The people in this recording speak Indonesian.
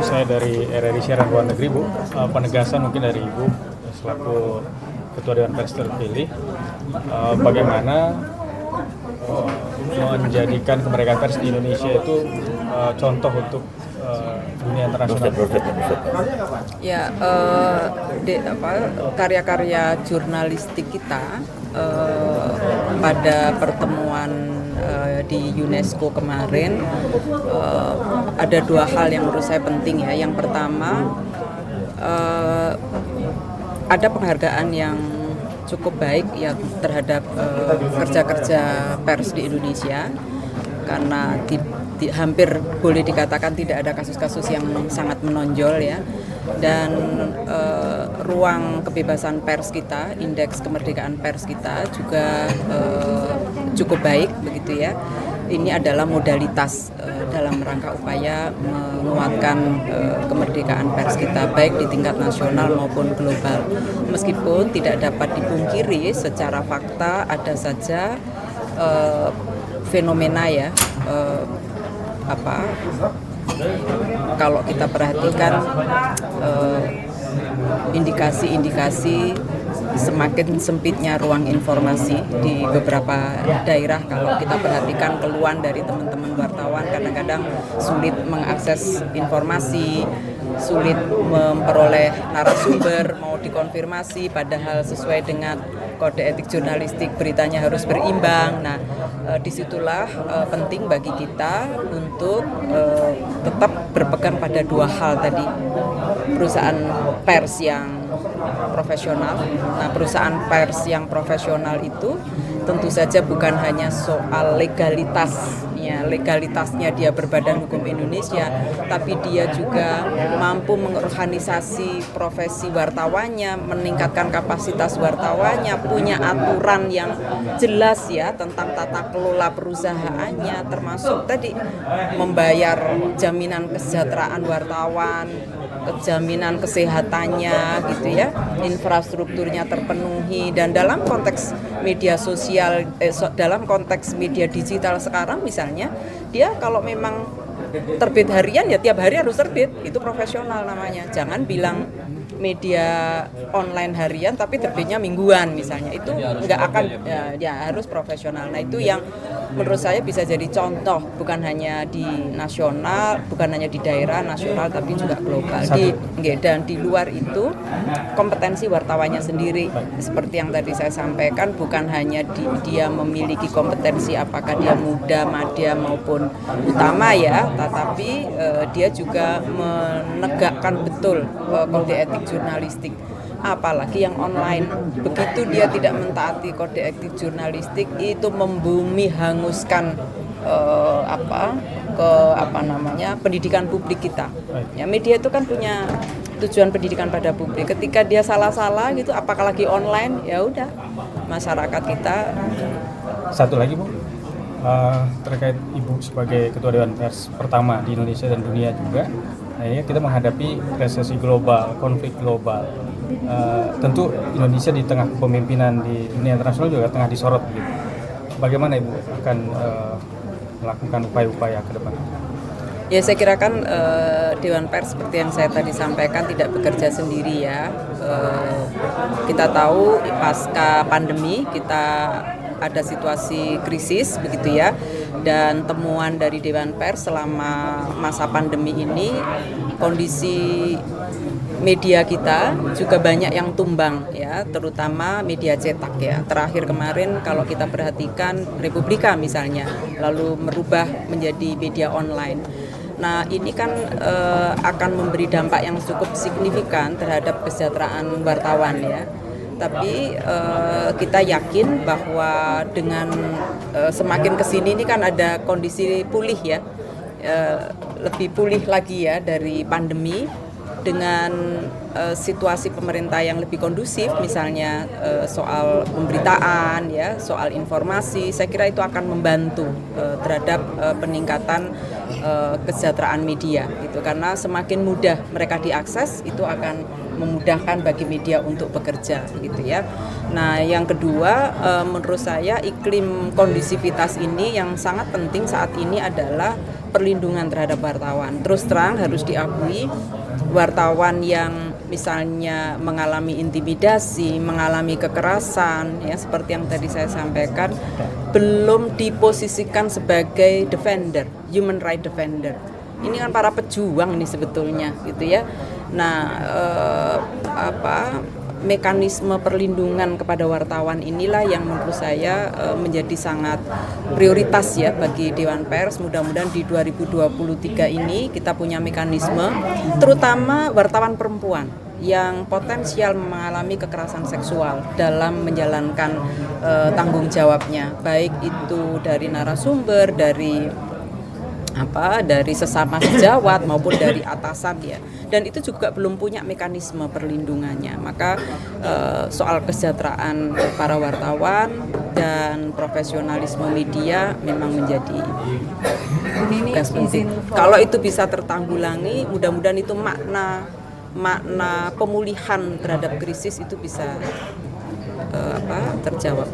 saya dari RRI Siaran Luar Negeri, Bu. Penegasan mungkin dari Ibu selaku Ketua Dewan Pers terpilih, bagaimana menjadikan kemerdekaan pers di Indonesia itu contoh untuk dunia internasional. Ya, karya-karya jurnalistik kita pada pertemuan di UNESCO kemarin ada dua hal yang menurut saya penting ya. Yang pertama, ada penghargaan yang cukup baik ya terhadap kerja-kerja pers di Indonesia, karena hampir boleh dikatakan tidak ada kasus-kasus yang sangat menonjol ya, dan ruang kebebasan pers kita, indeks kemerdekaan pers kita juga cukup baik begitu ya. Ini adalah modalitas dalam rangka upaya menguatkan kemerdekaan pers kita baik di tingkat nasional maupun global. Meskipun tidak dapat dipungkiri secara fakta ada saja fenomena ya, kalau kita perhatikan indikasi-indikasi semakin sempitnya ruang informasi di beberapa daerah. Kalau kita perhatikan keluhan dari teman-teman wartawan, kadang-kadang sulit mengakses informasi, sulit memperoleh narasumber, mau dikonfirmasi padahal sesuai dengan kode etik jurnalistik beritanya harus berimbang. Nah, disitulah penting bagi kita untuk tetap berpegang pada dua hal tadi. Perusahaan pers yang profesional. Nah, perusahaan pers yang profesional itu tentu saja bukan hanya soal legalitasnya dia berbadan hukum Indonesia, tapi dia juga mampu mengorganisasi profesi wartawannya, meningkatkan kapasitas wartawannya, punya aturan yang jelas ya tentang tata kelola perusahaannya, termasuk tadi membayar jaminan kesejahteraan wartawan, jaminan kesehatannya gitu ya, infrastrukturnya terpenuhi. Dan dalam konteks media sosial, dalam konteks media digital sekarang misalnya, dia kalau memang terbit harian ya tiap hari harus terbit, itu profesional namanya. Jangan bilang media online harian tapi terbitnya mingguan misalnya, itu nggak akan ya harus profesional. Nah, itu yang menurut saya bisa jadi contoh bukan hanya di nasional, bukan hanya di daerah nasional tapi juga global. Dan di luar itu kompetensi wartawannya sendiri, seperti yang tadi saya sampaikan, bukan hanya dia memiliki kompetensi apakah dia muda, madya maupun utama ya, tetapi dia juga menegakkan betul kode etik jurnalistik, apalagi yang online. Begitu dia tidak mentaati kode etik jurnalistik, itu membumi hanguskan pendidikan publik kita. Ya, media itu kan punya tujuan pendidikan pada publik. Ketika dia salah-salah gitu, apalagi online, ya udah masyarakat kita. Satu lagi, Bu, terkait Ibu sebagai Ketua Dewan Pers pertama di Indonesia dan dunia juga. Nah, ini kita menghadapi resesi global, konflik global. Tentu Indonesia di tengah kepemimpinan di dunia internasional juga tengah disorot gitu. Bagaimana Ibu akan melakukan upaya-upaya ke depan? Ya, saya kira kan Dewan Pers seperti yang saya tadi sampaikan tidak bekerja sendiri ya. Kita tahu pasca pandemi kita ada situasi krisis begitu ya, dan temuan dari Dewan Pers selama masa pandemi ini, kondisi media kita juga banyak yang tumbang ya, terutama media cetak ya. Terakhir kemarin kalau kita perhatikan Republika misalnya, lalu merubah menjadi media online. Nah, ini kan akan memberi dampak yang cukup signifikan terhadap kesejahteraan wartawan ya. Tapi kita yakin bahwa dengan semakin kesini ini kan ada kondisi pulih ya, lebih pulih lagi ya dari pandemi, dengan situasi pemerintah yang lebih kondusif, misalnya soal pemberitaan ya, soal informasi. Saya kira itu akan membantu terhadap peningkatan kesejahteraan media gitu, karena semakin mudah mereka diakses itu akan memudahkan bagi media untuk bekerja gitu ya. Nah, yang kedua menurut saya iklim kondisivitas ini yang sangat penting saat ini adalah perlindungan terhadap wartawan. Terus terang harus diakui, wartawan yang misalnya mengalami intimidasi, mengalami kekerasan, ya seperti yang tadi saya sampaikan, belum diposisikan sebagai defender, human right defender. Ini kan para pejuang nih sebetulnya, gitu ya. Nah, mekanisme perlindungan kepada wartawan inilah yang menurut saya menjadi sangat prioritas ya bagi Dewan Pers. Mudah-mudahan di 2023 ini kita punya mekanisme, terutama wartawan perempuan yang potensial mengalami kekerasan seksual dalam menjalankan tanggung jawabnya, baik itu dari narasumber, dari sesama sejawat maupun dari atasan ya, dan itu juga belum punya mekanisme perlindungannya. Maka soal kesejahteraan para wartawan dan profesionalisme media memang menjadi tugas penting. Kalau itu bisa tertanggulangi, mudah-mudahan itu makna pemulihan terhadap krisis itu bisa terjawab.